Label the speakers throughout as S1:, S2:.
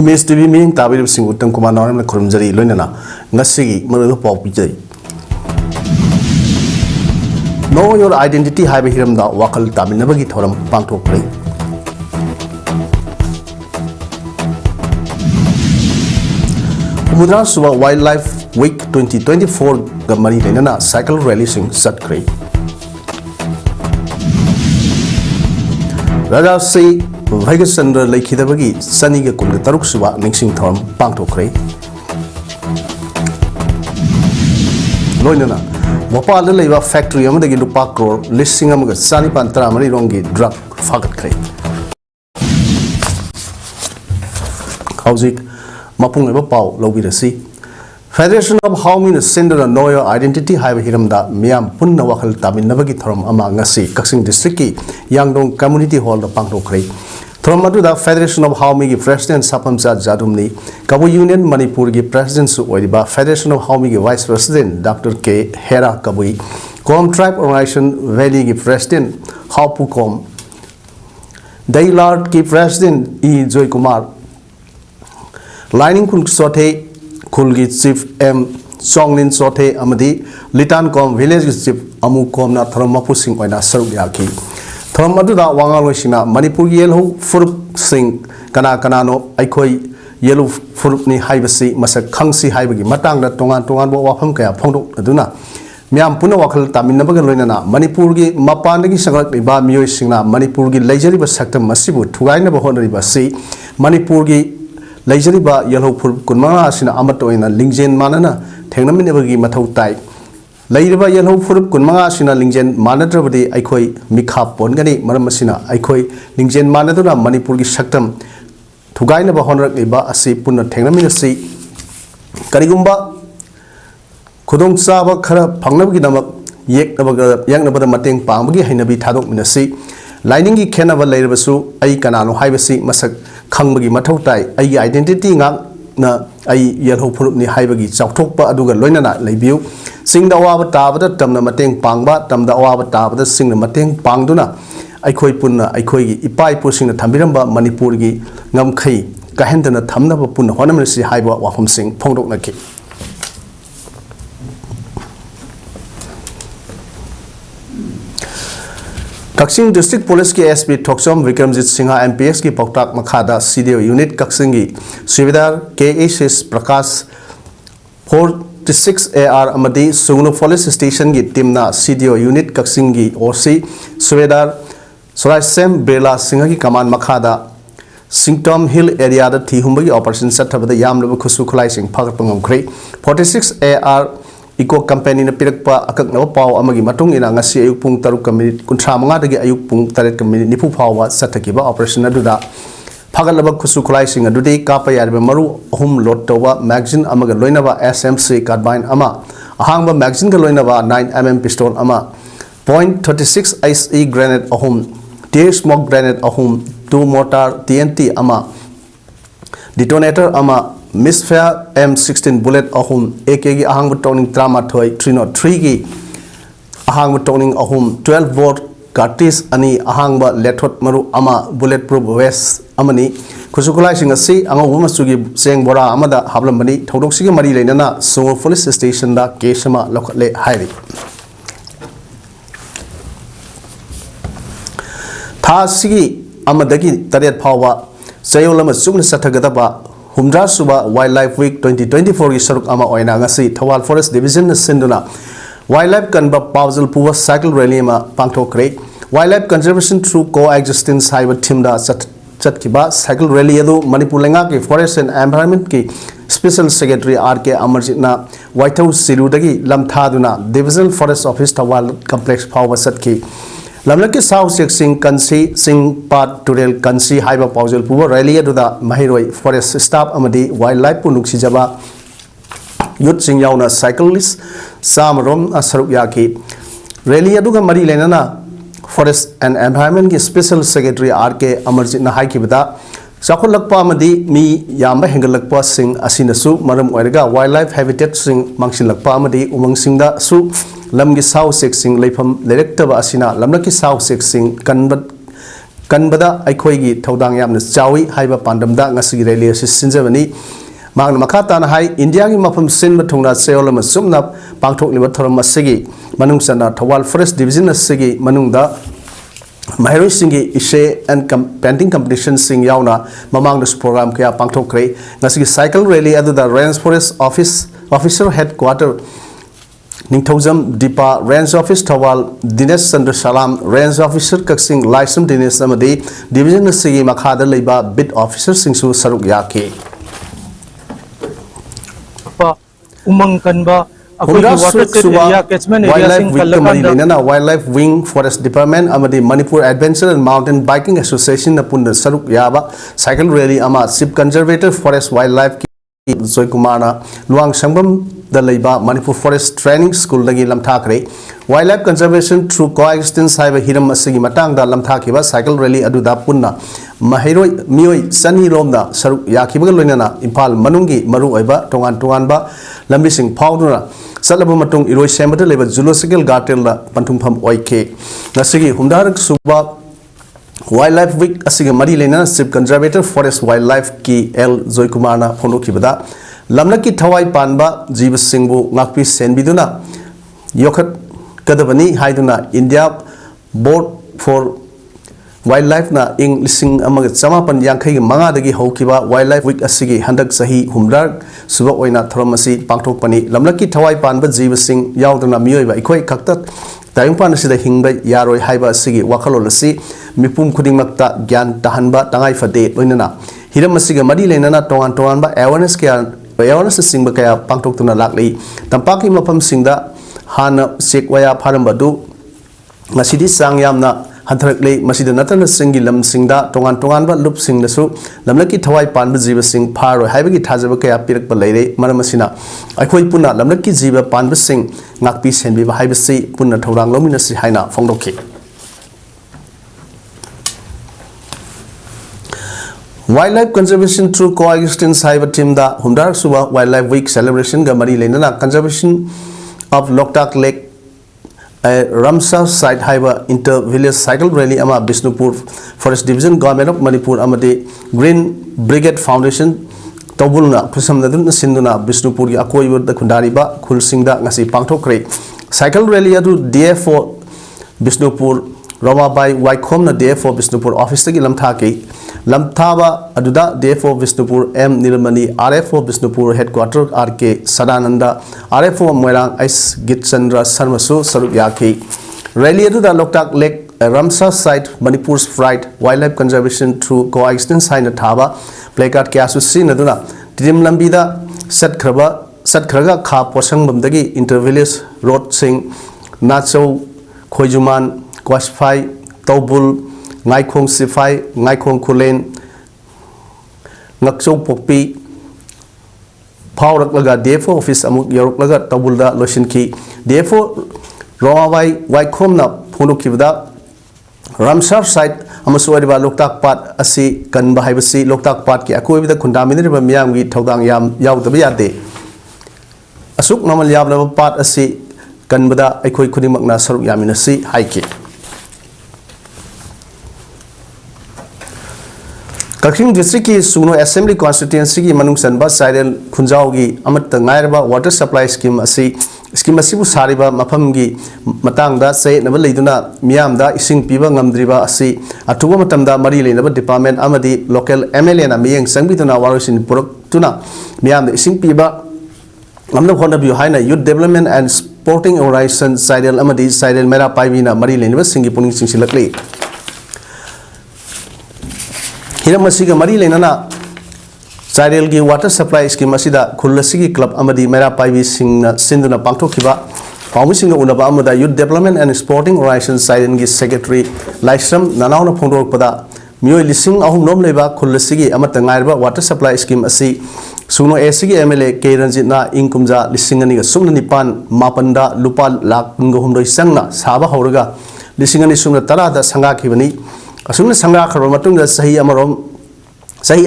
S1: Image TV meaning Tabi Sing Utam Kumano and Kurumjari Lunana, Nasigi, Mother Pop. Know your identity, have him the Wakal Taminabagi Toram Panto play. Mudra Suba Wildlife Week 2024 Gamari Renana Cycle Releasing Satkray. Raja say Vegas under Lake Hidabagi, Saniga Kunda Taruksuba, Nixing Tom, Panto Cray. Loinana, Wapa the Leva Factory, Amadagi Park Road, listing among Sani Pantara Marirongi, drug, Fagat Cray. How's it? Mapung Eva Pau, Logi the Sea. Federation of Howmin Sender and Know Your Identity Hive Hiramda, Miam Punna Wakal Tamin Navagitorum among Nasi, Kaxing District, Yangdong Community Hall, the Panto Cray. Thromaduda Federation of Howmigi President Sapamsa Jadumni, Kabu Union Manipurgi President Suodiba, Federation of Howmigi Vice President Dr. K. Hera Kabui, Com Tribe Organization Valley President Haupukom, Dailard Ki President E. Joy Kumar, Lining Kun Sote, Kulgi Chief M. Songlin Sote Amadi, Litan Com Village Chief Amukom na Thromapusing Oina Sarugyaki. Thromaduda Wangalwishina, Manipur Yellow Furup Sing, Kanano, Aikoi, Yellow Furupni Hibasi, Masak Kangsi Hibagi, Matanga, Tongan, Wapamka, Pondo, Aduna. Miam Puna Wakal Taminabagalina, Manipurgi, Mapandagi Sagat, Ba Mioisina, Manipurgi, Lajariba Sector Masibu, Tugaina Bahonariba Sea, Manipurgi. Lajariba Yellow Pur Kunmanga Sina Amato in a Lingjen Manana, Tengaminabagi Matautai. Lajariba Yellow Pur Kunmanga Sina Lingjen Manatravadi Aikoi, Mikha Pongani, Maramasina, Aikoi, Lingjen Manadura, Manipurgi Shaktam, Tugaina Bahonrak Iba, Asi Puna Tengaminasi, Karigumba, Kudong Saba Kara, Pangnabi Namak, Yek Yanabada Mating Pamagi, Hinabi Tadok Minasi, Liningi Kenava Larabasu, Aikanano Hibasi, Masak. Kangbagi Matautai, a identity na a yellow purni Hibagi, Chautopa Aduga Loinana, Labiu, sing the Wabataba, Tam the Mateng Pangba, Tam the Wabataba, sing the Mateng Pangduna, Aikoi Puna, Aikoi, Ipai pushing the Tambiramba, Manipurgi, Namkai, Kahentana Tamna Puna, Honamisi Hiba, Wahum Sing, Pondok Naki. Kaxing District Police ki SP Toksom Vikramjit Singha MPS ki Loktak Makhada CDO Unit Kaxingi Suvidar KHS Prakash 46 AR Amadi Sugno Police Station ki Timna CDO Unit Kaxingi OC Suvidar Suraisem Bela Singha ki Kaman Makhada Singtom Hill area da Thihumbagi Operation Satabada Yamlaba Kusu Kulai Sing Pagapangam Kray 46 AR Eco Company na Pirakpa Akak na Pau Amagi Matung ina ngasi ayuk pung taruk kami kuntra mga dagi ayuk pung taret kami nipu pawa sa takiba operation na duda Pagalabag kusu kulay singa dudi kapay arbe maru hum lot tawa magazine amaga loinaba SMC carbine ama ahangba magazine ka loinaba 9mm pistol ama .36 ICE grenade ahum tear smoke grenade ahum 2 mortar TNT ama detonator ama Misfire M16 bullet ahum AKG ahang batoning trama toy 303 gi ahang batoning ahum 12 volt cartridge ani ahang ba lethot maru ama bulletproof vest amani kusukulai singasi anga wuma sugi seng bora amada hablamani thodok sigi mari leinana so police station da kesama lokle hairi tha sigi amadagi tariat phawa sayolama sumna sathagadaba Humdra Suba Wildlife Week 2024 ki saruk ama oina ngasi Thawal Forest Division sinduna Wildlife kanba Pawzal Puwa Cycle Rally ma pangthokre Wildlife Conservation through Coexistence haiba thimda chatkiba Cycle Rally adu Manipur lenga ki Forest and Environment ki Special Secretary R.K. Amarjit na White House Sirudagi lamthaduna Divisional Forest Office Thawal Complex phawa satki Lamlaki South Sing Kansi Sing Pat Turel Kansi Haiba Pawzal Puwa Rally Aduda Mahiroi Forest Staff Amadi Wildlife Punuksi Jaba Youth Sing Yauna Cyclist Samarom Asaruk Yaki Rally Aduga Mari Lenana Forest and Environment ki Special Secretary R.K. Amarjit na Haiki Bada Sakul Lakpa Amadi Mi Yamba Hengal Lakpa Sing Asinasu Maram Oirga Wildlife Habitat Sing Mangsin Lakpa Amadi Umang Singda Su Lamgi South Sing Leifam Director Asina Lamlaki South Sing Kanbat kanbada aikhoigi thodang yamna chawi haiba pandamda ngasi rally asi sinjabani magna makata na hai India gi mafam sin ma thungna seolama sumna pangthok liba thoram asigi manung sana Thawal Forest Division asigi manungda Mahiroi singi ise and painting competition sing yauna mamang this program kaya pangthok kre ngasi cycle rally adu the Range Forest Officer Headquarter Ningthojam Dipa Range Office Thawal Dinesh Chandra Salam Range Officer Kaksing Laisam Dinesh amadi Division asigi makhada leiba bid officer singsu saruk yake
S2: umang kanba
S1: Wildlife Wing Forest Department amadi Manipur Adventure and Mountain Biking Association na punda saruk yaba cycle rally ama Sip Conservative Forest Wildlife Joy Kumana Luang Sangbam da leiba Manipur Forest Training School lagi lamthakre Wildlife Conservation through coexistence haiba hiram asigi matang da lamthakiba cycle rally adu da punna Mahiroi mioi sani romda saruk yakibaga loinana Impal manungi maru oiba tongan ba lambi sing phawduna salaba matung iroi semata leba zoological garden la panthumpham oike nasigi humdarak suba Wildlife Week asigi mari lena Chief Conservator Forest Wildlife ki L Joy Kumana phono kibada lamlaki thawai panba jiba singbu ngakpi senbiduna yokhat kadabani haiduna India Board for Wildlife na ing lising amaga chamapan yangkhai manga dagi hokiba Wildlife Week asigi handak sahi humdar suba oina thromasi pangthok pani lamlaki thawai panba jiba sing yaudana miyoiba ikhoi khaktat tayungpan asida hingba yaroi haiba asigi wakhalol asi mipum khudingmakta gyan tahanba tangai fade loinana hiram asiga mari lenana tongan ba awareness singba kaya pangthok tuna lakli tampaki mapam singda hana sekwaya pharambadu ngasidi sang yamna Hantarakle masida natana singi lam singda tongan ba lup sing nasu lamlaki thawai panba jiba sing pharo haibagi thajaba kaya pirak ba leire maramasina aikhoi punna lamlaki jiba panba sing ngakpi senbi ba haibasi punna thorang lomina si haina phongdokhi Wildlife Conservation through coexistence haiba team da humdar suba Wildlife Week celebration ga mari lenana conservation of Loktak Lake Ramsar site haiba inter village cycle rally ama Bishnupur Forest Division Government of Manipur amadi Green Brigade Foundation tawbulna phusamnadun sinduna Bishnupur gi akoibu da khundari ba khulsingda ngasi pangthokre cycle rally adu DF4 Bishnupur Romabai Waikhom na DF4 Bishnupur office tagi lamthaki lamthaba aduda DF4 Bishnupur M Nirmani RF4 Bishnupur headquarter RK Sadananda RF4 Moirang Ice Gitchandra Sarmasu Saruk Yaki rally aduda Loktak Lake Ramsar site Manipur's Pride Wildlife Conservation through coexistence haina thaba placard kyasu sinaduna Tidim Lambida Satkhraga Kha Poshangbamdagi intervillage road sing Nacho Khoijuman Kwasphai Taubul Ngaikong Sifai Ngaikong Kulen Ngakso Pokpi Paurak laga DF4 office amuk yorok laga tabulda loshinki DF4 Romawai Waikhom na phunukibda Ramsar site amasuariba Loktak Pat asi kanba haibasi Loktak Pat ki akoibida khundaminriba miyamgi thodang yam yaudaba yade asuk namal yabnaba pat asi kanbada aikhoi khudimakna saruk yaminasi haiki Kakring district ki Suno Assembly constituency ki manung sanba Saidel Khunjao gi amat ngairba water supply scheme bu sariba mafam gi matang da sei naba leiduna miyam da ising piba ngamdriba asi atuba matamda mari leinaba department amadi local MLA na miyeng sangbiduna warosin purak tuna miyam da ising piba ngamna khona bi haina youth development and sporting organization Saidel amadi Saidel mera paibina mari leinaba singi puning singsilakli Hiramasiga mari lenana Saidel gi water supply scheme asida khullasigi club amadi mera paibi singna sinduna pangthokhiba pawmisinga unaba amada youth development and sporting organization Saidel gi secretary Laisram nanauna phondorpada mioi lising ahum nom leba khullasigi amata ngairba water supply scheme asi Suno ASigi MLA K Ranjitna ingkumja lisingani ga sumna nipan mapanda lupa lakh ngahumdoi sangna saba hauraga lisingani sumna tarada sanga khibani asumna sanga kharo matungda sahi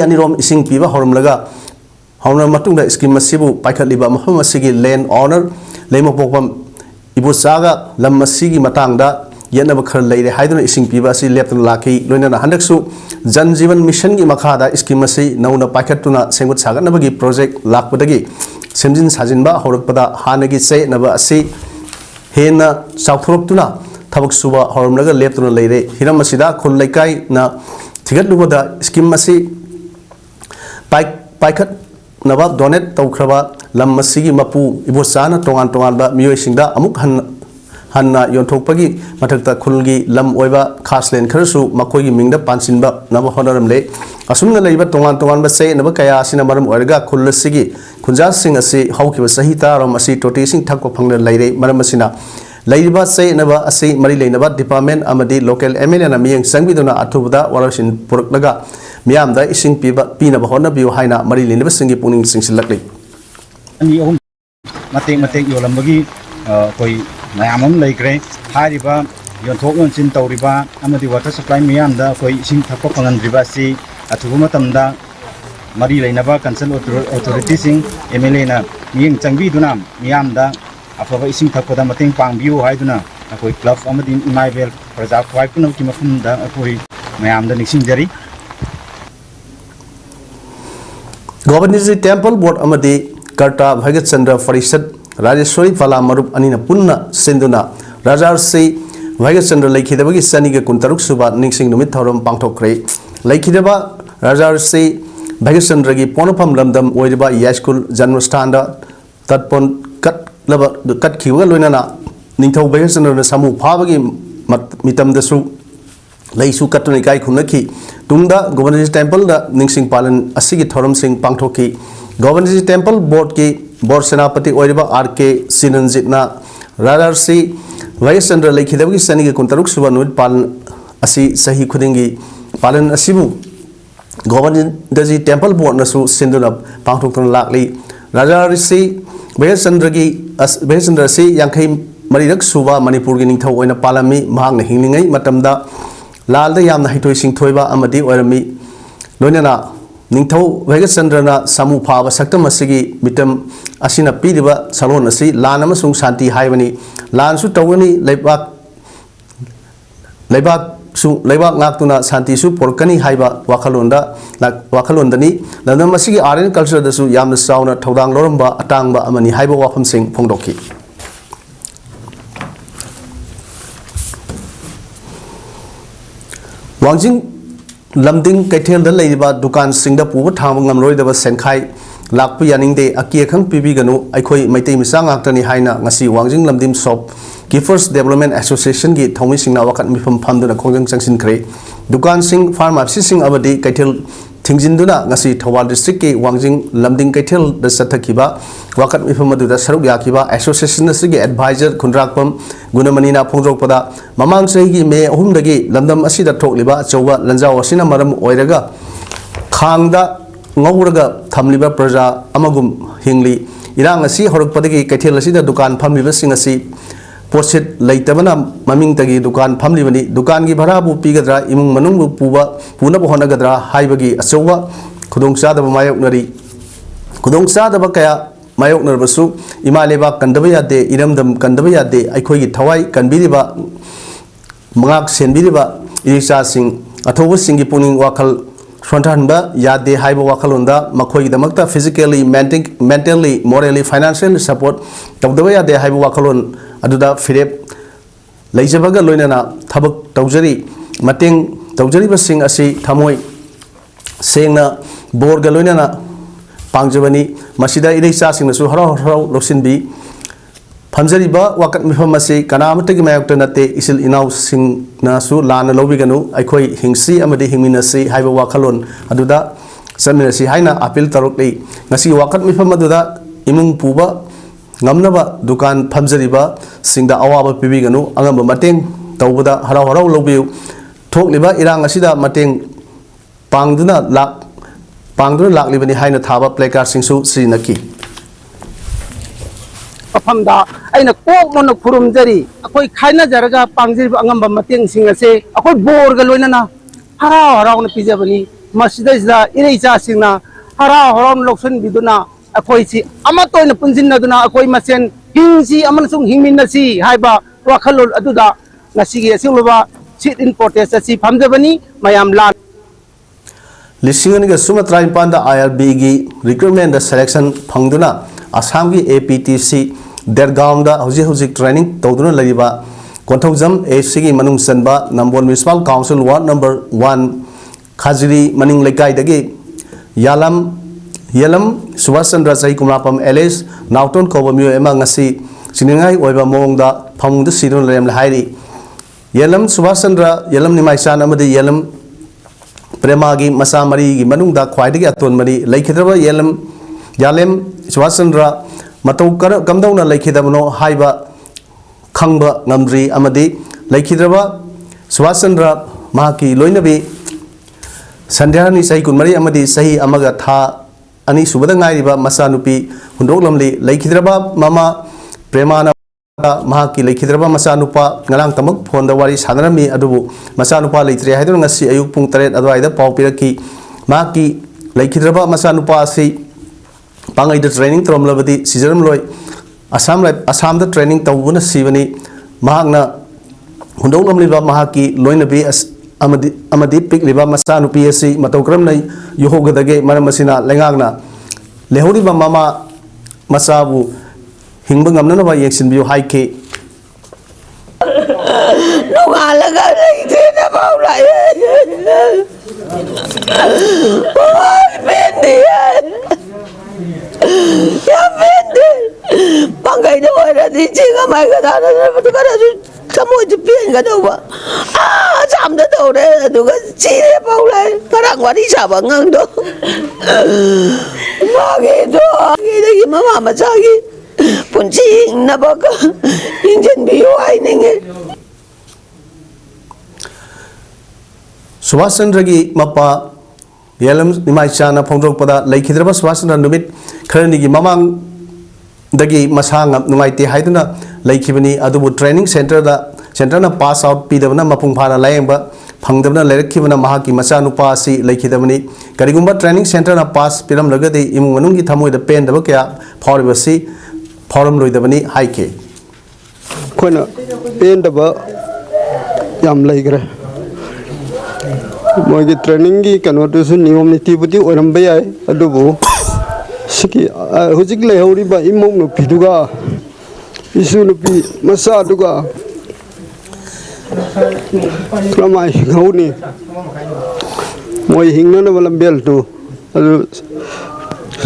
S1: anirom ising piba horumlaga hauna matungda scheme masibu paikhatliba mafam asigi land owner leimo pokpam ibu saga lam masigi matangda yenaba khar leire haiduna ising piba asi leptuna laki loinana handaksu jan jeevan mission gi makhada scheme asi nauna paikhatuna sengut saganabagi project lakpadagi semjin sajinba horakpada hanagi se naba asi hena sauthoruptuna thabak suba horumnaga leptuna leire hiram asida khul laikai na thigatlubada scheme asi paikhat naba donate tawkhraba lam asigi mapu ibosana tongan ba miyoi singda amuk hanna yonthokpagi mathakta khulgi lam oiba khaslen kharsu makoigi mingda pansinba naba honaramle asumna leiba tongan ba sei naba kaya asina maram oirga khulasigi khunja sing asi haukiba sahi taram asi toti sing thakko phangna leire maram asina leiba sei naba asi mari leinaba department amadi local MLA na miyeng sangbiduna athubada warasin puraklaga miyamda ising pina bahona biu haina mari leinaba singi puning singsilakli
S3: ani ohum matek yolambagi koi mayamam laikre hariba yonthok yonsin tawriba amadi water supply miyamda koi ising thakko phanganriba si athuba matamda mari leinaba council authority sing MLA na miyeng changbiduna miyamda afaba ising thakkoda mateng pangbiu haiduna akoi club amadi imaivel praja khwai punam ki mafumda akoi mayamda niksing jari
S1: Governor's Temple Board amadi Karta Bhagat Chandra Farisad Rajeshwari Phala Marup Anina Punna Sinduna Rajarsi Bhagat Chandra Laikhidabagi Saniga Kuntaruk Suba Ningsing Numit Thorum Pangthokre Laikhidaba Rajarsi Bhagat Chandra gi Ponapam Lamdam Oidiba Yashkul Janmastanda Tatpon Kat Kiwa Loinana Ningthau Bhagat Chandra Samu Phabagi Mitam Dasu Laisu Katuni Kai Kunaki Tunda Governor's Temple da Ningsing Palan Asigi Thorum Sing Pangthoki Governor's Temple Board ki Board Senapati Oiriba RK Sinanjitna Rajarsi Bhagat Chandra Laikhidabagi Saniga Kuntaruk Suba Numit Palan Asi Sahi Khudingi Palan Asibu Governor's Temple Board Nasu Sinduna Pangthoktan Lakli Rajarsi Bhagat Chandra si Yankai Marirak Suba Manipur gi Ningthau oina palami mahangna hinglingai matamda lalda yamna hitoi singthoiba amadi oirami loinana Ningthau Bhagat Chandra na samu phaba saktam asigi mitam asina piriba salon asi lan amasung shanti haibani lan su tawani leibak ngaktuna shanti su porkani haiba wakhalondani lanam asigi aren culture dasu yamna sauna thodang loramba atangba amani haiba wafam sing phongdokhi Wangjing Lamding Kaitel the Lady Dukan Singapore Town Roy the Senkai Lakpu Yaning de Akia Kang Pibiganu, Ikoi Maite Misang Actani Haina, Nasi Wangjing Lamdim Sop, Giffers Development Association Gate, Tommy Sing Nawakat Mifam Panduna Kongang Sanction Cray, Dukan Sing Farm Sissing Abadi Kaitel Tingzinduna, Nasi Tawal District, Wangjing Lamding Kaitel the Satakiba, Wakat Mifamadu the Saruk Yakiba, Association Sige Advisor Kundrakpam, Gunamanina Pongropada, Mamang Segi Me Humdagi, Lamdam Asida Tokliba, Chowa, Lanza Wasina Maram Oiraga, Kangda Ngawraga, Tamliba Praja, Amagum Hingli, Irang Asi Horpadagi, Kaitel Asida Dukan Pamliba Singasi, Posit Laitabana, Maming Tagi, Dukan Pamlivani, Dukan Gibarabu Pigadra, Imung Manungu Puba, Punabohanagadra, Haibagi, Asowa, Kudong Sada Mayok Nari, Kudong Sada Bakaya. Mayok Nervasu, Imaleba Kandabaya de Iramdam Kandabaya de Ikoi Tawai, Kanbiriba Mangak Senbiriba, Irisa Sing, Atoba Singi Puning Wakal Frontanba, Yade Haiba Wakalunda, Makoi the Makta physically, mentally, morally, financially support, Tawdabaya de Haiba Wakalun, Aduda Philip, Lajabaga Loinana, Tabak Tawjari, Mating Tawjari Sing Asi, Tamoi, Singna, Borgalunana. Pangjabani, Masida Irisa Sing Nasu Haro Losinbi, Panjariba, Wakat Mifamasi, Kanamati Mayakanate, Isil Inau Sing Nasu, Lana Lobiganu, Ikoi Hingsi, Amadi Himinasi, Haiba Wakalon, Aduda, Saminasi Haina, Apil Tarokli, Nasi Wakat Mifamaduda, Imung Puba, Namnaba, Dukan Panjariba, Sing the Awaba Pibiganu, Angamba Mating, Tawuda, Haro Lobiu, Talk Liba, Irang Asida, Mating, Pangduna, Lak. Pangdun Lak Libani Haina Taba Playcar Singsu Sinaki.
S4: Apamda, I know Pokmon Purum Jari, Akoi Kaina Jaraga, Pangzi Angamba Mating Singase, Akoi Borgaluna, Hara around the Pizabani, Masida is the Irisa Singna, Hara around Lokson Biduna, Akoisi, Amato in the Punzina Duna, Akoi Masen, Hingsi, Amanasung Himinasi, Haiba, Wakalul Aduda, ngasigi asilwa sit in protest asi phamjabani mayam lan
S1: Lisingani ga Sumatra Impanda IRB gi recruitment the selection phangduna Assam gi APTC Dergaon da hojik training tawduna lariba Konthojam AC gi manung sanba Nambol Municipal Council Ward number 1 Khajiri maning lekai dagi Yalam Subhash Chandra Chai Kumapam LS Nauton Kobamyo ema ngasi siningai oiba mongda phamungda sidon lem hairi Yalam Subhash Chandra Yalam Nimaisan amadi Yalam Premagi masa mari gi manungda khwaidagi aton mari laikhidraba Yalem Subhash Chandra matau kamdauna laikhidabno haiba khangba ngamdri amadi laikhidraba Subhash Chandra mahaki loinabi Sandhyani sahi kunmari amadi sahi amaga tha ani subada ngairiba masanupi hundoklamli laikhidraba mama Premana mahaki laikhidraba masanupa ngalang tamak phonda wari sanarami adubu masanupa leitre haidun ngasi ayuk pung 3 adwaida pau piraki mahaki laikhidraba masanupa asi pangai da training tromlabadi sijaram loi Assam da training tawbuna sibani mahakna hundoklamliba mahaki loinabi amadi pikliba masanupi asi matokramna yohogadage maramasina lengagna lehoriba mama masabu Hingbang amna na ba yeksin biyo haike
S5: Nungalaga lagi na baula oh bendi ya bendi bangkai na wala di chinga mai ka da na pati ka kamu jepin ka daw ba sam da daw re du ka chi re baula parang wari sa bangang do magi do gi mama masagi Punci na baka injen biyo ay ninge
S1: Subhash Chandra gi mapa Yalam Nimaichana phongdok pada laikhidraba Subhash Chandra numit kharani gi mamang dagi masang nungaite haiduna laikhibani adubu training center na pass out pidabana mapung phana layengba phangdabna lairekhibana mahaki machanupa asi laikhidabani karigumba training center na pass piram lagadi imung manung gi thamoi da pen daba kya phoribasi Forum loidabani haike
S6: Kona pen daba yam laigre mogi training gi kano to su niyom niti buti oram bayai adubu siki hujik le hori ba imok no piduga isu no pi masa duga kramai gauni moi hingna na balam bel tu adu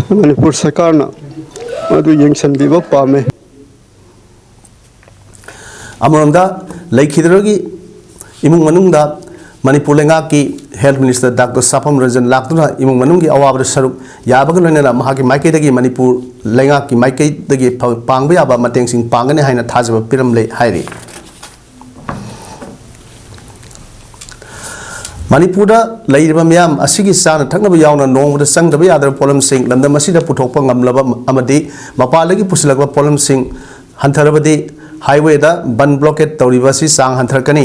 S6: Manipur sarkar na adu yengsan biba pame
S1: Amramda laikhidragi imung manungda Manipur lenga ki Health Minister Dr. Sapam Rajan Laktuna imung manungi awabra saruk yabaga loinana mahaki maike dagi Manipur lenga ki maike dagi pangba yaba mateng sing pangane haina thajaba piramle hairi Manipurda lairiba miyam asigi sana thaknaba yauna nongda sangdaba yadra polam sing lamda masida puthokpa ngamlaba amadi mapalagi pusilagba polam sing hantarabadi highway da ban blockade tawriba si sang hantarkani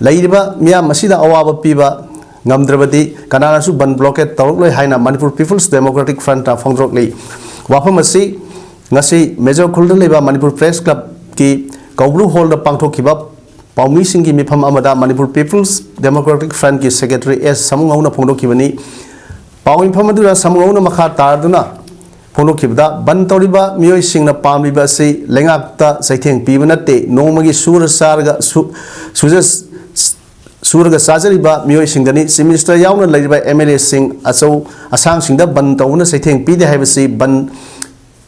S1: lairiba miyam masida awaba piba ngamdrabadi kanana su ban blockade tawrok loi haina Manipur People's Democratic Front ta phongdrok lei wafam asi ngasi major khulda leba Manipur Press Club ki Kaublu Hall da pangthokhiba Paumi Singhi Mifam Amada Manipur People's Democratic Front ki Secretary S Samungauna Phongdokibani Paumi Phamadura Samungauna Makha Tarduna Phongdokibda Ban Toriba Miyoi Singna Pamliba Se Lengakta Saitheng Pibanate Nomagi Sura Sarga Suraga Sajariba Miyoi Singdani Si Minister Yauna Lariba MLA Singh Asau Asang Singda Ban Tauna Saitheng Pide Havasi Ban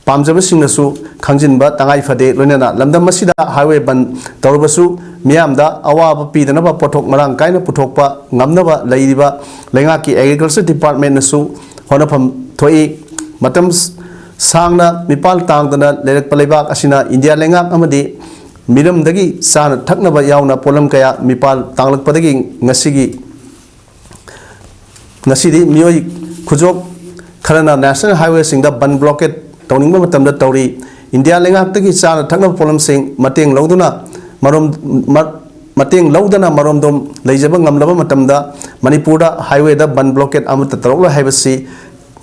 S1: Pamjaba Singnasu Khangjinba Tangai Fade Loinana Lamdam Masida Highway Ban Taurubasu Miyamda Awaba Pidanaba Potok Marang Kaina Putokpa Ngamnaba Lairiba Lengaki Agriculture Department Nasu Honapam Toi Matam Sangna Mipal Tangdana Lerak Palebak Asina India Lengak Amadi Miram Dagi Sana Taknaba Yauna Polam Kaya Mipal Tanglak Padagi Ngasigi Nasidi Miyoi Kujok Karana National Highway Singda Ban Blockade Tawning matamda tawri India lengak tagi sana thakna polam sing mateng lauduna mateng laudana maromdom leijaba ngamlaba matamda Manipurda highway da ban blockade amata tarokla haibasi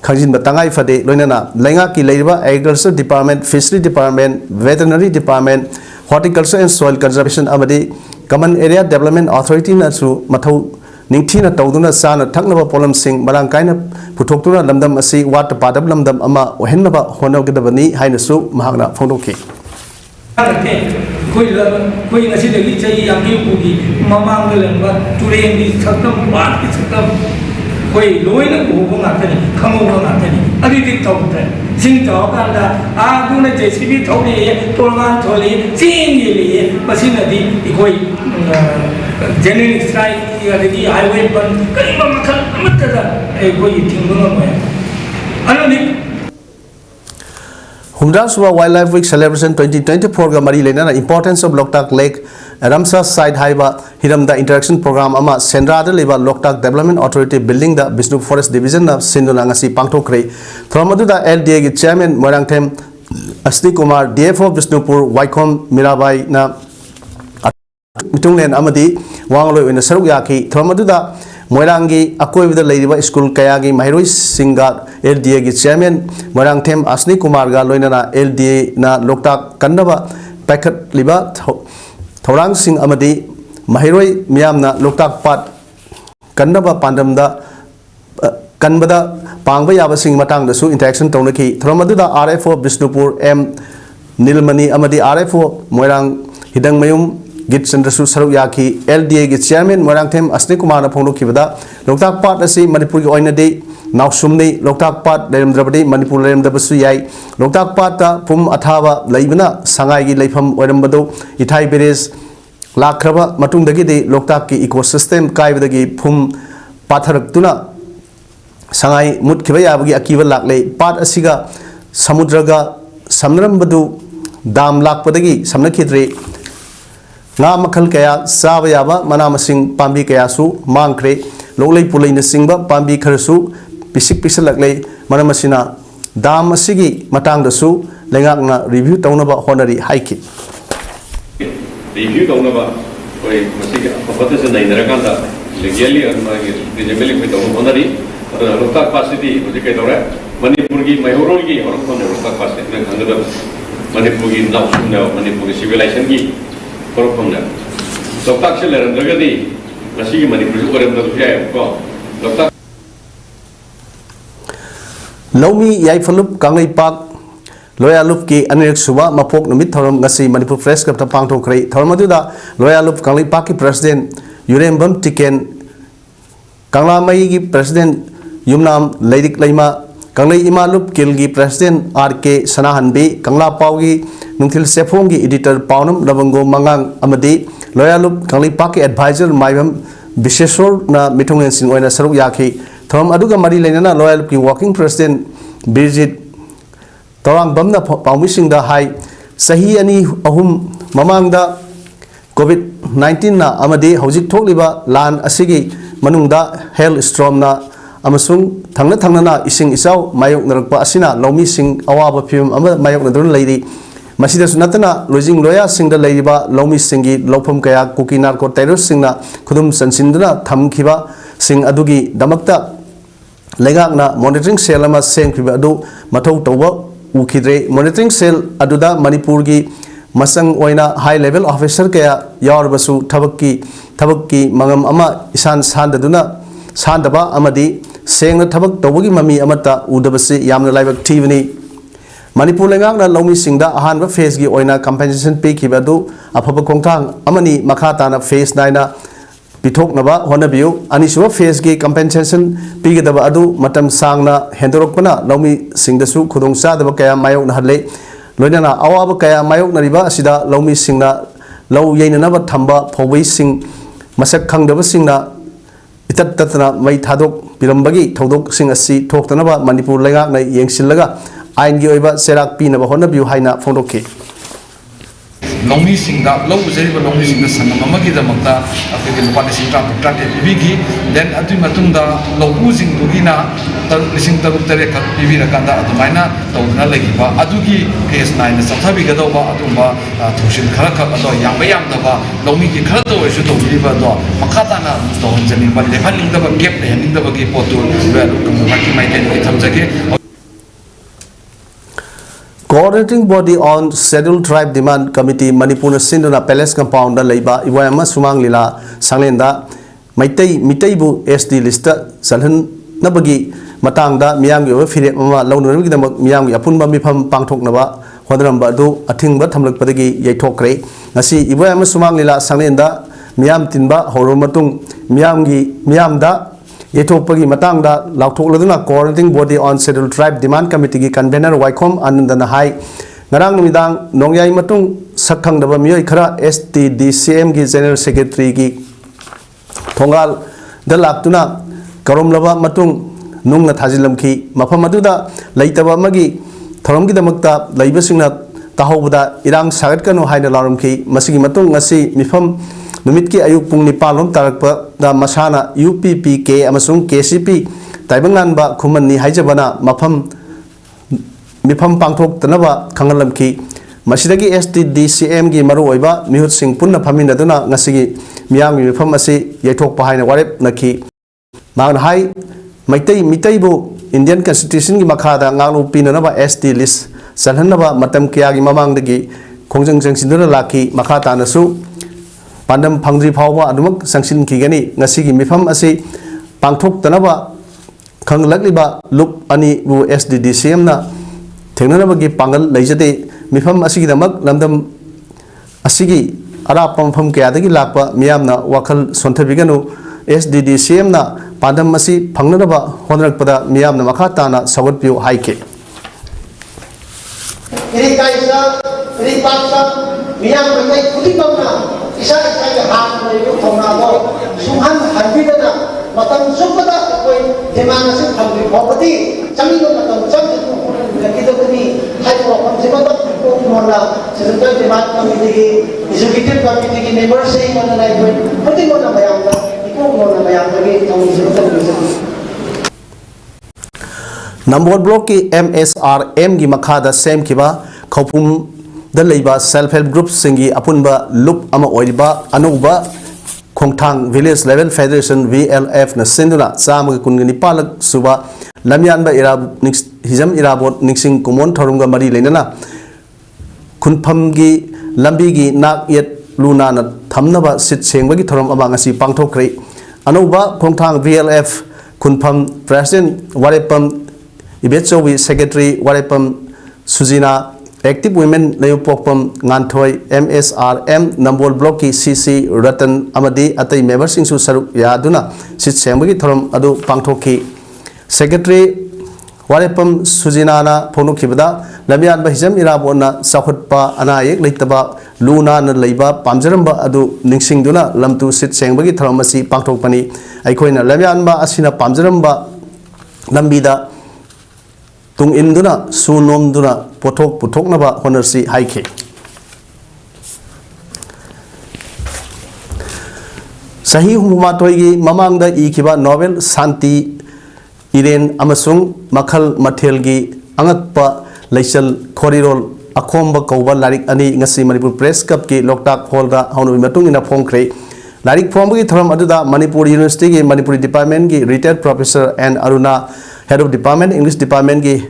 S1: khangjin batangai fade loinana lengak ki leiba agriculture department fishery department veterinary department Horticulture and Soil Conservation amadi Common Area Development Authority na su mathau ningthina tawduna sana thaknaba polam sing marang kaina puthoktura lamdam asi wat padab lamdam ama ohenaba honogdabani haina su mahakna phongdoki
S7: koi ngasi dagi chai yamgi pugi mamang lamba turen di thaktam wat di thaktam koi loina ko ngakani khamu ngakani adi dik tawta sing tawkanda a duna jcb thawli tolman tholi chin li masina di koi generic strike yadagi highway ban kaima makhal amatada koi thingma ma anani
S1: Humdaswa Wildlife Week Celebration 2020 program mari lena importance of Loktak Lake Ramsar side haiba hiramda interaction program ama Sendra da leba Loktak Development Authority building da Bisnu Forest Division na sinduna ngasi pangthokre thromadu da LDA gi chairman Morangthem Asni Kumar DFO Bisnupur Waikhom Mirabai na mitunglen amadi wangloi oina saruk yaki thromadu da Moirangi akoibida leiriba school kayagi mahiroi singa LDA gi chairman Morangthem Asni Kumar ga loinana LDA na Loktak kannaba packet liba thorang sing amadi mahiroi miyamna Loktak pat kannaba pandamda kanbada pangba yaba sing matang da su interaction tawnaki thromadu da RFO Bisnupur M Nilmani amadi RFO Moirang hidang mayum Git Chandrasu Saruk Yaki LDA gi chairman Morangthem Asni Kumar na phongdo kibada Loktak pat asi Manipur gi oina de nausumni Loktak pat leramdrabadi Manipur leramdabasu yai Loktak pat ta pum athawa leibana sangai gi leifam oirambado ithai beres lakraba matungdagi de Loktak ki ecosystem kaibadagi phum patharaktuna sangai mutkiba yabagi akiba laklei pat asiga samudraga samnarambadu dam lakpadagi samnakhidre nga makhal kaya saba yaba mana masing pambi kaya su mangkre loglei pulei na singba pambi kharsu pisik pisalaklei mana masina dam asigi matang da su lengak na review tawnaba honari haiki
S8: review tawnaba oi masigi apatase nainaraganda legally armagi legally ko tawn honari Loktak Pasiti hoje kai dora Manipur gi Maihorol gi orang kon Loktak Pasiti na khangada Manipur gi nausum na Manipur gi civilization gi Korokongna. Loktak se leran lagadi masigi Manipur ko rem dagya ko. Loktak
S1: Loumee Yaipha Lup Kanglei Park Loya Lup ki anirek suba mapok numit thorom ngasi Manipur Fresh Cup ta pangthong khrei thormadu da Loya Lup Kanglei Park ki president Yurembam Tiken Kangla Mai gi president Yumnam Leidik Leima Kanglei Ima Lup Kilgi president RK Sanahanbi Kangla Paugi Nungthil Sephongi editor Paunam Labango Mangang amadi Loya Lup Kanglei Park advisor Maibam Bisheshwar na mitungen sing oina saruk yaki thom aduga mari leinana Loya Lup ki working president Birjit Tawang Bamna Paumi Singh da hai sahi ani ahum mamangda COVID-19 na amadi hojik thokliba lan asigi manungda hailstorm na amasung thangna na ising isau mayok narakpa asina Loumee sing awaba phim ama mayok nadun leiri masida sunatana lojing loya singda leiriba Loumee singi lopam kaya kuki narco terrorist singna khudum sansinduna thamkhiba sing adugi damakta legakna monitoring cell ama sengkhiba adu mathau tawba ukhidre monitoring cell aduda Manipur gi masang oina high level officer kaya yarbasu thabakki mangam ama isan sandaduna sandaba amadi sengna thabak tawagi mami amata udabasi yamna laibak tivani Manipur lengak na Loumee singda ahanba phase gi oina compensation pay khibadu afaba khongthang amani makhata na phase 9 na pithok naba honabiu ani suba phase gi compensation pigedaba adu matam sangna hendorokpana Loumee singda su khudong sa daba kaya mayok na halle loinana awaba kaya mayok na riba asida Loumee singna low yeina naba thamba phowei sing masak khangdaba singna itat tatna mai thadok pirambagi thodok sing asi thoktanaba Manipur lengak na yengsillaga ain gi oiba serak pinaba honabiu haina phongdoki
S9: Loumee singda low zeriba Loumee singda sangam amagi damakta apege lupani singta prate bigi then atu matungda lobu singdugina lising taruk tere kak pibi rakanda adumaina tawdna lagiba adugi phase 9 na sathabi gadoba adumba thushin khara khak ado yamba yamdaba Loumee ki khara to isu tawliba do makata na tawon janing ba lehan ningdaba gap le ningdaba gi potu ba kumaki mai ken thamjage
S1: Coordinating Body on Scheduled Tribe Demand Committee Manipur Sinduna Palace Compound Leiba Iwayama Sumang Lila Sanglenda Mitei bu SD lista Salhan Nabagi Matangda Miam Yo Fide Mama Launurigi Miam Yapunba Mipam Pangtok Naba Hodaramba do Ating Batamlak Padagi Yatokre Nasi Iwayama Sumang Lila Sanglenda Miam Tinba Horomatung Miamda Yetopagi Matangda Lautok Laduna Coordinating Body on Scheduled Tribe Demand Committee Convener Waikom Anandana Hai Narang Midang Nongyai Matung Sakang Daba Miyoi Kara STDCM gi General Secretary gi Thongal Dalaptuna Karom Laba Matung Nung na Thajilam ki Mapamaduda Laitaba Magi Thorom gi Damakta Laibasingna Tahobada Irang Sagat Kano Haida Larum ki Masigi Matung Ngasi Mifam Numit ki ayuk pung nipalom tarakpa da masana UPPK amasung KCP taibangan ba kuman ni haijabana mafam mifam pangthok tanaba khangalam ki masidagi STDCM gi maru oiba mihut sing punna phamina duna ngasigi miyam gi mifam asi yaithok pahaina warep nakhi mang hai mitei bu Indian Constitution gi makhada nganglu pinanaba ST list salhanaba matam kya gi mamang dagi khongjang jangsinuna laki makhata nasu Pandam Pangri Pawa Adumak Sanction Kigani Nasigi Mifam Asi Pangtok Tanaba Kang Lakliba Lup Ani Bu SDDCM na Technanabagi Pangal Lajate Mifam Asigi Damak Landam Asigi Arapam Pam Kayadagi Lapa Miamna Wakal Sontabiganu SDDCM na Pandam Masi Panganaba Honak Pada Miamna Makatana Sawat Pio Haike
S4: Irikaisa Iripasa Miam Menai Kulipamna Isa Isa Hak Meyu Thonado Suhan Hanbidana Matam Supada Koi Demana Sin Hambi Bopati Chamino Matam Chamino Kakidabani Haipo Kamsimata Ko Mona Sesuai Demand Committee Executive Committee member saying Mona Nai Pati Mona Mayamna Iko Mona Mayamna Ki Thong Sesuai
S1: Number block ki MSRM gi makhada sem kiba khopum da leiba self help group singi apunba lup ama oiba anuba khongthang village level federation VLF na sinduna chama kungi palak suba lamyan ba ira hijam irabot ningsing kumon thorunga mari lenana khunpham gi lambi gi nak yet luna na thamnaba sit sengba gi thorom aba ngasi pangthokre anuba khongthang VLF khunpham president warepam Ibetsowi Secretary Warepam Sujina Active Women Leopopam Nganthoi MSRM Nambol Block CC Ratan Amadi Atai members in Saruk Yaduna Sit Sembagi Thorom Adu Pangthoki Secretary Warepam Sujinana Ponukibada Lamian Bahizam Irabona Sakutpa Anayek Litaba Luna Leiba Pamjaramba Adu Ningsing Duna Lamtu Sit Sembagi Thoromasi Pangthokpani Aikoina Lamianba Asina Pamjaramba Lambida Tung Induna Sunom Duna Potok Putoknaba Honorsi Haike Sahi Humatoi Mamangda Ikiba Novel Santi Iren Amasung Makal Matelgi Angakpa Laisal Korirol Akomba Kauba Larik Ani Ngasi Manipur Press Cup ki Loktak Holda Honu Matung in a Pongkre Larik Pombi Tharam Aduda Manipur University Manipur Department ki Retired Professor and Aruna Head of Department English Department ki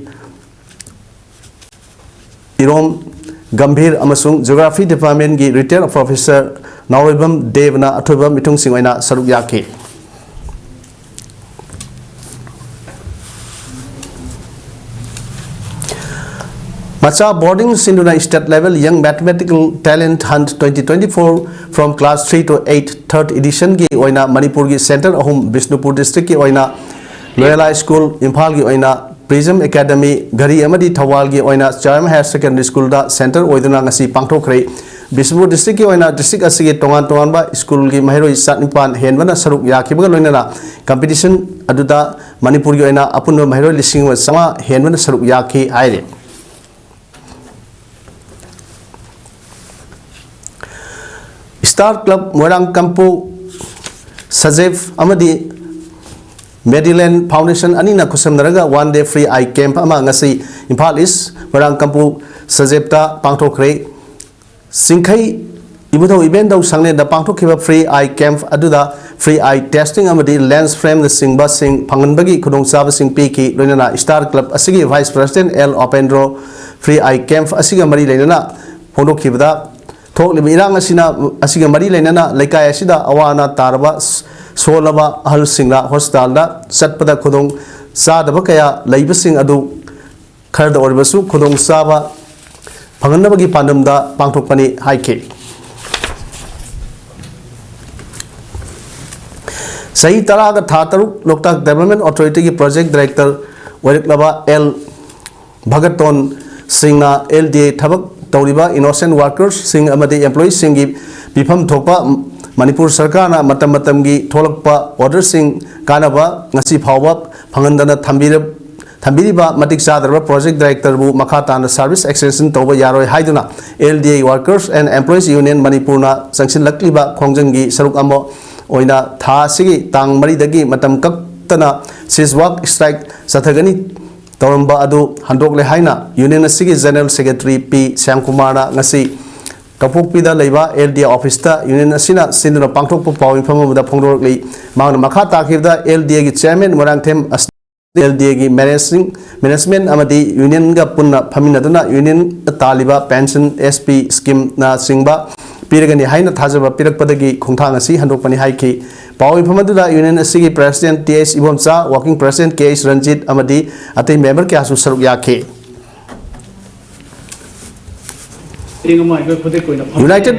S1: Irom Gambhir Amasung Geography Department ki Retired Professor Nawibam Devna Athuba Mitung Singwaina Saruk Yake Macha Boarding Sinduna State Level Young Mathematical Talent Hunt 2024 from Class 3 to 8 3rd edition ki oina Manipur ki Center Ahum Bishnupur District ki oina Loyala School Imphal ki oina Prism Academy Gari Amadi Thawal ki oina Charam Higher Secondary School da Center oiduna ngasi pangthokre Bishnupur District ki oina district asigi tongan ba school ki mahiroi satnipan henbana saruk yakibaga loinana competition aduda Manipur ki oina apunba mahiroi lising sama henbana saruk yaki aire Star Club Morang Kampu Sajef Amadi Mediland Foundation Anina Kusam Naraga 1 day free eye camp ama ngasi Imphal East Morang Kampu Sajepta Pangthokre Singkhai Ibudo event daw sangne da pangthokhiba free eye camp aduda free eye testing amadi lens frame the singba sing phanganbagi khudong chaba sing piki loinana Star Club asigi Vice President L Opendro free eye camp asiga mari leinana phondokhibada thokliba irang asina asiga mari leinana laikai asida awana tarba solaba ahal singla hospital da satpada khudong sadaba kaya leibasing adu kharda orbasu khudong saba phanganabagi pandamda pangthokpani haike Sahi Taraga Thataruk Loktak Development Authority ki Project Director Wariklaba L Bhagaton Singna LDA Thabak Tauriba Innocent Workers Sing Amadi Employees Singi Bifam Thokpa Manipur Sarkarna Matam Matamgi Tholakpa Order Sing Kanaba Ngasi Phawba Phangandana Thambiriba Matik Sadarba Project Director Bu Makhatana Service Extension Toba Yaroi Haiduna LDA Workers and Employees Union Manipurna Sanction Lakliba Khongjangi Saruk Amo Oina Tha Sigi Tang Maridagi Matam Kaktana Siswak Strike Sathagani Toramba Adu Handokle Haina Union Sigi General Secretary P. Syamkumara Ngasi Kapukpida Leba LDA Office ta Union Asina Sinduna Pangthok Pau Informada Phongdorli Mang Makha Takibda LDA gi Chairman Morangthem LDA gi Management Amadi Union ga Punna Phaminaduna Union Taliba Pension SP Scheme na Singba Piragani Haina Thajaba Pirakpadagi Khongthang asi handokpani haiki Pau Informaduda Union Asigi President TS Ibomcha Working President KS Ranjit Amadi Atei member kya su saruk yake United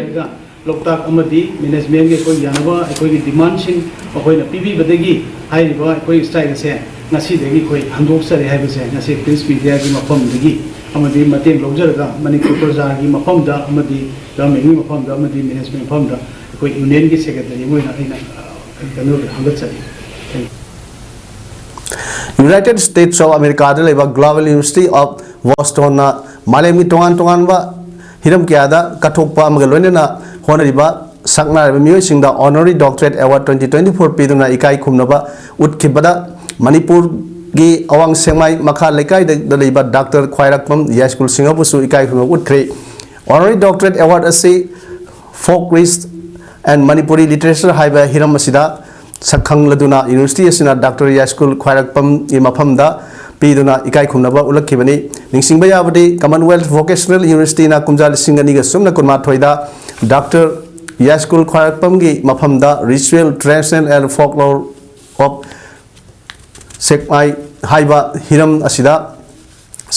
S2: Loktak Amadi Management ke koi yanaba koi ki demand sing koi na PB badagi hai ba koi strike se ngasi degi koi handok sare hai ba se ngasi press media ki mafam degi amadi mateng lojaraga Manipur Praja ki mafam da amadi Loumee mafam da amadi management mafam da koi union ki secretary moi na aina kanu hangat sare
S1: United States of America da leba Global University of Boston na malemi tongan ba hiram kyada kathokpa amga loinena honariba sakna miyoi singda honorary doctorate award 2024 piduna ikai khumnaba utkibada Manipur gi awang semai makha lekai da leba Dr. Khwairakpam high school singapusu ikai khumna utkre honorary doctorate award asi folk list and Manipuri literature haiba hiram asida sakhang laduna university asina Dr. high school Khwairakpam i mafamda Piduna ikai khumnaba ulakhibani ningsingba yabadi Commonwealth Vocational University na kumjal singani ga sumna kunma thoida Dr. Yaskul Khwairakpam gi mafamda ritual traditional and folklore of Sekmai haiba hiram asida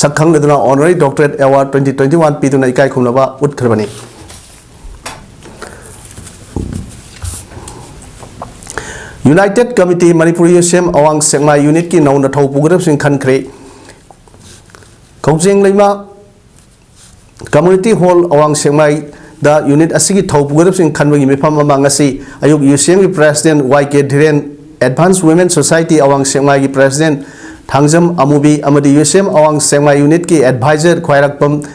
S1: sakhang laduna honorary doctorate award 2021 piduna ikai khumnaba utkharbani United Committee Manipuri USM Awang Sekmai Unit ki nauna thau pugrap sing khankre Kaujeng Leima Community Hall Awang Sekmai da unit asigi thau pugrap sing khanbagi mifam amangasi ayuk USM ki President YK Dhiren Advanced Women Society Awang Sekmai ki President Thangjam Amubi amadi USM Awang Sekmai Unit ki Advisor Khwairakpam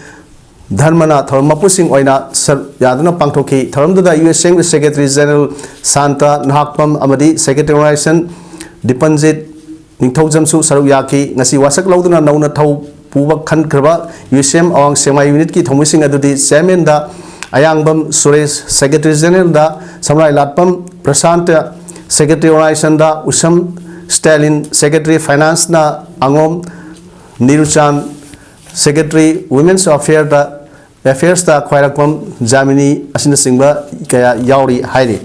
S1: Dharmana Tharmapusing Oina Yadana Pangtoki Tharmda USM Secretary General Santa Nahakpam Amadi Secretariation Dipanjit Ningthaujamsu Saruyaki Ngasi Wasak Lauduna Nauna Thau Puba Khankraba USM Awang Sekmai Unit ki Thomising Adudi Chairman da Ayangbam Suresh Secretary General da Samrai Latpam Prasanta Secretariation da Usam Stalin Secretary Finance na Angom Niruchan Secretary Women's Affairs da Khwairakpam Jamini asina singba kaya yauri hairi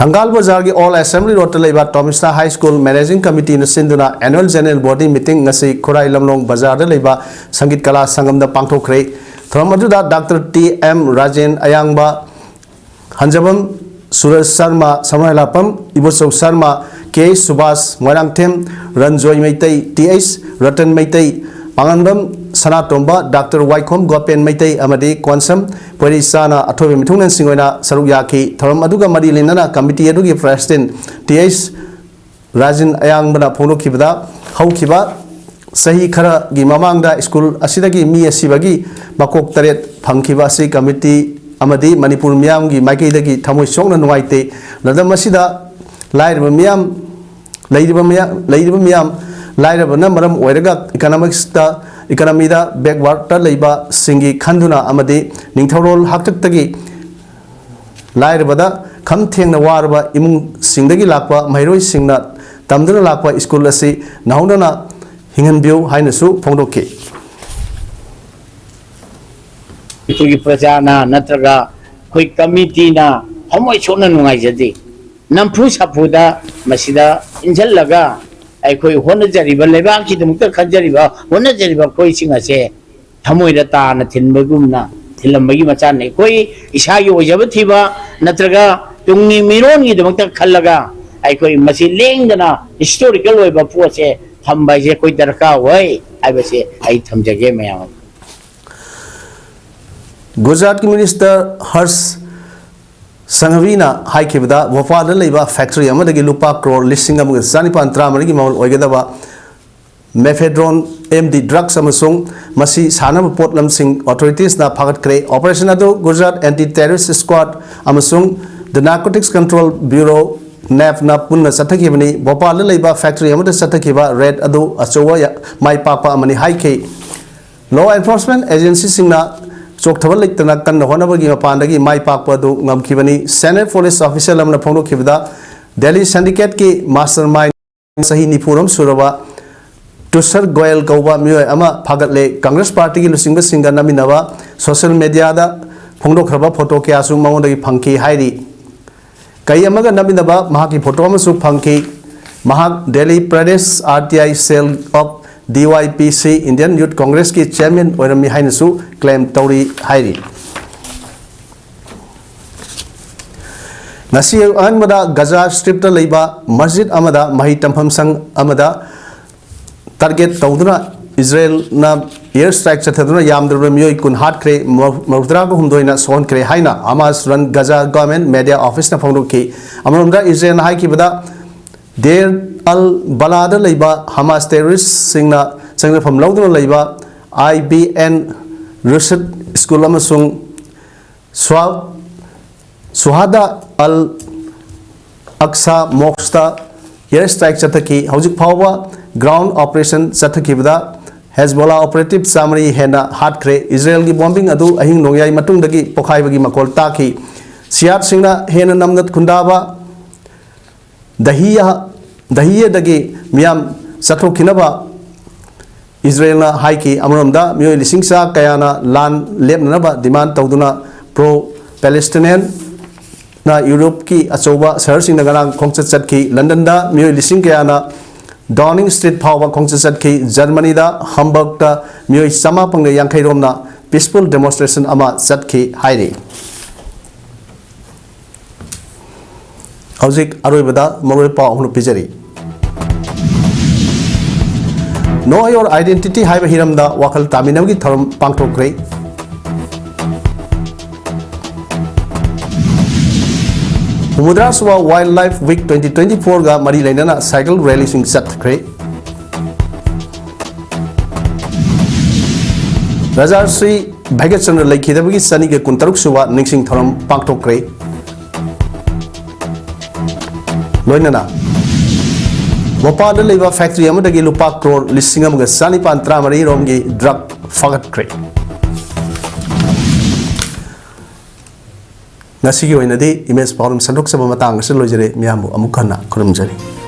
S1: Thangal Bazar gi All Assembly Road leba Tomista High School Managing Committee na sinduna Annual General Body Meeting ngasi Khorai Lamlong Bazar da leba Sangit Kala Sangam da pangthokre Thamadu da Dr. T.M. Rajen Ayangba Hanjabam Suraj Sharma Samrai Lapam Ibosau Sharma K. Subhas Moirangthem Ranjoy Maitai T.H. Ratan Maitai Panganbam Sanatomba Dr. Waikhom Gopen Maitai Amadi Kwansam Porisana Athobe Mithungnan Singoina Sarukyaki Thoram Aduga Madi Linana Committee Adugi President T.H. Rajan Ayangbana Phonokibada Haukiba Sahi Khara gi Mamangda School Asidagi Mi Asibagi Makok Taret Phangkiba Si Committee Amadi Manipur Miyam gi Maikaidagi Thamoi Songna Nuaite Ladam Asida Lairaba Miyam Lairabana Maram Oiraga economy da backward ta leiba singi khanduna amadi ningthorol haktaktagi lairabada kham thengna warba imung singdagi lakpa mairoi singna tamduna lakwa school asi naunana hinganbiu hainasu phongdoki
S10: Ikui prajana natraga koi committee na homoi chona nungai jadi nampru sapuda masida injalaga ai koi hona jariba leba ki dumta khanjariba hona jariba koi singa se thamoi da ta na thinbagumna thilamagi macha nei koi isagi ojaba thiba natraga tungni miron gi dumta khallaga ai koi masi lengdana historical oiba pose thambai je koi darka hoi ai base ai thamjage mayam
S1: Gujarat ki Minister Harsh Sanghvina hai khibda Bhopal da leiba factory amadagi lupa crore listing amga sanipan tramari gi maul oigedaba methadone MD drugs amasung masi sanam potlam sing authorities na phagat kre operation ado Gujarat anti terrorist squad amasung the narcotics control bureau NAF na punna sathakibani Bhopal da leiba factory amada sathakiba red ado achowa mai papa amani hai ke law enforcement agency singna chok thabal lektana kan honabagi mapandagi mai pakpa du ngamkibani senior police officer lamna phongdo khibda Delhi syndicate ki mastermind sahi nipuram suraba tusar goel kauba myoy ama phagat le Congress party ki lusingba singa naminawa social media da phongdo khraba photo kya su mangondagi phangki hairi kai amaga naminawa mahaki photo amasu phangki mahak Delhi Pradesh RTI cell of DYPC Indian Youth Congress ki chairman oirami hainasu claim tauri hairi nasi anmada Gaza strip ta leiba masjid amada mahi tampham sang amada target tawduna Israel na air strike chathaduna yamdra miyoi kun hat kre mawdra ko humdoina son kre haina Hamas run Gaza government media office na phongdo ki amromda Israel na hai ki bada Der al balada leiba Hamas terrorist singna sangna from lawduna leiba IBN Rushd school amasung Suhada al Aqsa Moxta air strike chathaki hojik phawa ground operation chathaki bada Hezbollah operative summary hena hat kre Israel gi bombing adu ahing nongyai matung dagi pokhai bagi makol taki siat singna hena namnat khundaba dahiya dagi miyam satho kinaba Israel na haiki amramda miyoi lisingsa kayana lan lepnaba demand tawduna pro Palestinian na Europe ki achoba sahar sing nagarang khongchat chatki London da miyoi lising kayana Downing Street phawa khongchat chatki Germany da Hamburg da miyoi sama pangna yangkhai romna peaceful demonstration ama chatki hairi Hauzik aroibada maroi pa hunu pijari Know your identity haiba hiramda wakal taminamgi tharum pangthokre Umudraswa Wildlife Week 2024 ga mari lainana cycle rally sing satkre Rajarsi Bhagat Laikhidabagi Sani ke kuntaruk suwa ningsing tharum pangthokre Loinana Bhopal da leiba factory amadagi lupa crore listing amga sanipan tramari romgi drug fagat kre nasi gi oinadi image problem sandok saba matang se lojare miyamu amukhana khuramjari